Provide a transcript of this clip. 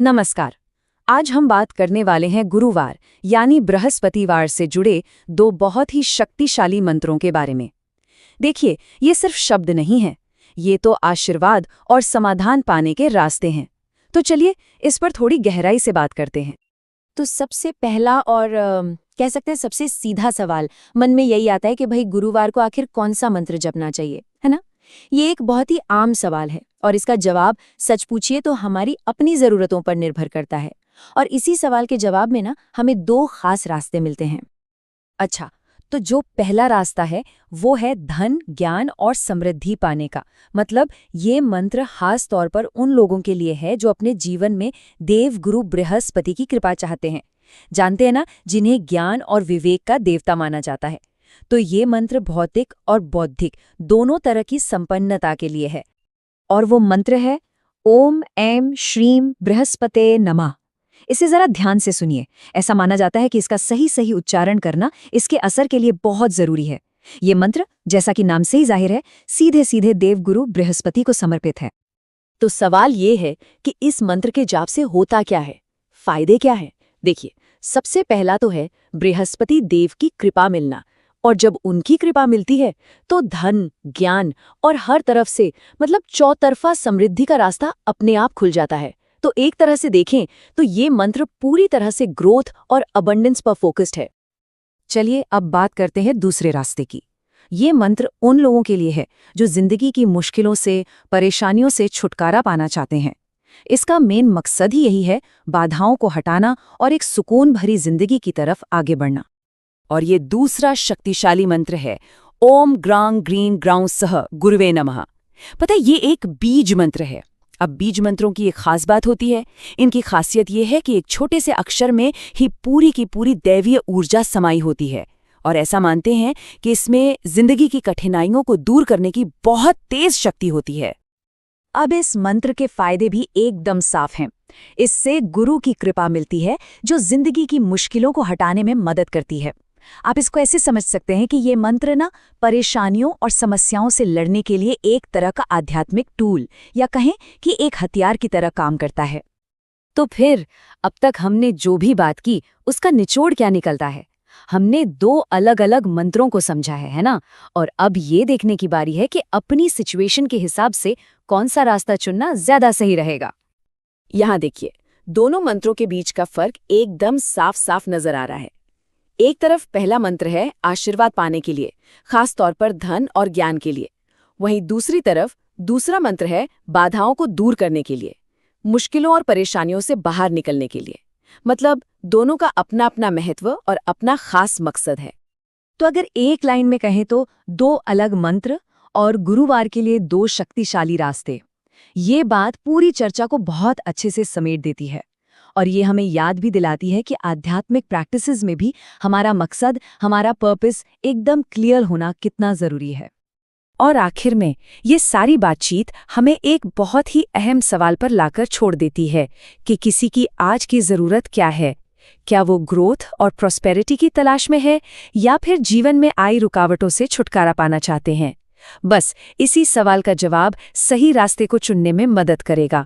नमस्कार। आज हम बात करने वाले हैं गुरुवार यानी बृहस्पतिवार से जुड़े दो बहुत ही शक्तिशाली मंत्रों के बारे में। देखिए, ये सिर्फ शब्द नहीं हैं, ये तो आशीर्वाद और समाधान पाने के रास्ते हैं। तो चलिए इस पर थोड़ी गहराई से बात करते हैं। तो सबसे पहला और कह सकते हैं सबसे सीधा सवाल मन में यही आता है कि भाई गुरुवार को आखिर कौन सा मंत्र जपना चाहिए, है ना? ये एक बहुत ही आम सवाल है और इसका जवाब सच पूछिए तो हमारी अपनी ज़रूरतों पर निर्भर करता है। और इसी सवाल के जवाब में ना हमें दो खास रास्ते मिलते हैं। अच्छा, तो जो पहला रास्ता है वो है धन, ज्ञान और समृद्धि पाने का। मतलब ये मंत्र खास तौर पर उन लोगों के लिए है जो अपने जीवन में देव गुरु बृहस्पति की कृपा चाहते हैं। जानते हैं ना, जिन्हें ज्ञान और विवेक का देवता माना जाता है। तो ये मंत्र भौतिक और बौद्धिक दोनों तरह की संपन्नता के लिए है। और वो मंत्र है ओम ऐं श्रीं बृहस्पते नमः। इसे जरा ध्यान से सुनिए। ऐसा माना जाता है कि इसका सही सही उच्चारण करना इसके असर के लिए बहुत जरूरी है। ये मंत्र, जैसा कि नाम से ही जाहिर है, सीधे सीधे देवगुरु बृहस्पति को समर्पित है। तो सवाल ये है कि इस मंत्र के जाप से होता क्या है, फायदे क्या है? देखिए, सबसे पहला तो है बृहस्पति देव की कृपा मिलना। और जब उनकी कृपा मिलती है तो धन, ज्ञान और हर तरफ से मतलब चौतरफा समृद्धि का रास्ता अपने आप खुल जाता है। तो एक तरह से देखें तो ये मंत्र पूरी तरह से ग्रोथ और अबंडेंस पर फोकस्ड है। चलिए अब बात करते हैं दूसरे रास्ते की। ये मंत्र उन लोगों के लिए है जो जिंदगी की मुश्किलों से, परेशानियों से छुटकारा पाना चाहते हैं। इसका मेन मकसद ही यही है, बाधाओं को हटाना और एक सुकून भरी जिंदगी की तरफ आगे बढ़ना। और ये दूसरा शक्तिशाली मंत्र है ओम ग्रां ग्रीं ग्रां सह गुरुवे नमः। पता है, ये एक बीज मंत्र है। अब बीज मंत्रों की एक खास बात होती है, इनकी खासियत ये है कि एक छोटे से अक्षर में ही पूरी की पूरी दैवीय ऊर्जा समाई होती है। और ऐसा मानते हैं कि इसमें जिंदगी की कठिनाइयों को दूर करने की बहुत तेज शक्ति होती है। अब इस मंत्र के फायदे भी एकदम साफ हैं। इससे गुरु की कृपा मिलती है जो जिंदगी की मुश्किलों को हटाने में मदद करती है। आप इसको ऐसे समझ सकते हैं कि ये मंत्र ना परेशानियों और समस्याओं से लड़ने के लिए एक तरह का आध्यात्मिक टूल या कहें कि एक हथियार की तरह काम करता है। तो फिर अब तक हमने जो भी बात की उसका निचोड़ क्या निकलता है? हमने दो अलग अलग मंत्रों को समझा है ना? और अब ये देखने की बारी है कि अपनी सिचुएशन के हिसाब से कौन सा रास्ता चुनना ज्यादा सही रहेगा। यहाँ देखिए, दोनों मंत्रों के बीच का फर्क एकदम साफ साफ नजर आ रहा है। एक तरफ पहला मंत्र है आशीर्वाद पाने के लिए, खास तौर पर धन और ज्ञान के लिए। वहीं दूसरी तरफ दूसरा मंत्र है बाधाओं को दूर करने के लिए, मुश्किलों और परेशानियों से बाहर निकलने के लिए। मतलब दोनों का अपना अपना महत्व और अपना खास मकसद है। तो अगर एक लाइन में कहें तो दो अलग मंत्र और गुरुवार के लिए दो शक्तिशाली रास्ते। ये बात पूरी चर्चा को बहुत अच्छे से समेट देती है। और ये हमें याद भी दिलाती है कि आध्यात्मिक प्रैक्टिसेस में भी हमारा मकसद, हमारा पर्पस एकदम क्लियर होना कितना जरूरी है। और आखिर में ये सारी बातचीत हमें एक बहुत ही अहम सवाल पर लाकर छोड़ देती है कि किसी की आज की ज़रूरत क्या है। क्या वो ग्रोथ और प्रॉस्पेरिटी की तलाश में है या फिर जीवन में आई रुकावटों से छुटकारा पाना चाहते हैं? बस इसी सवाल का जवाब सही रास्ते को चुनने में मदद करेगा।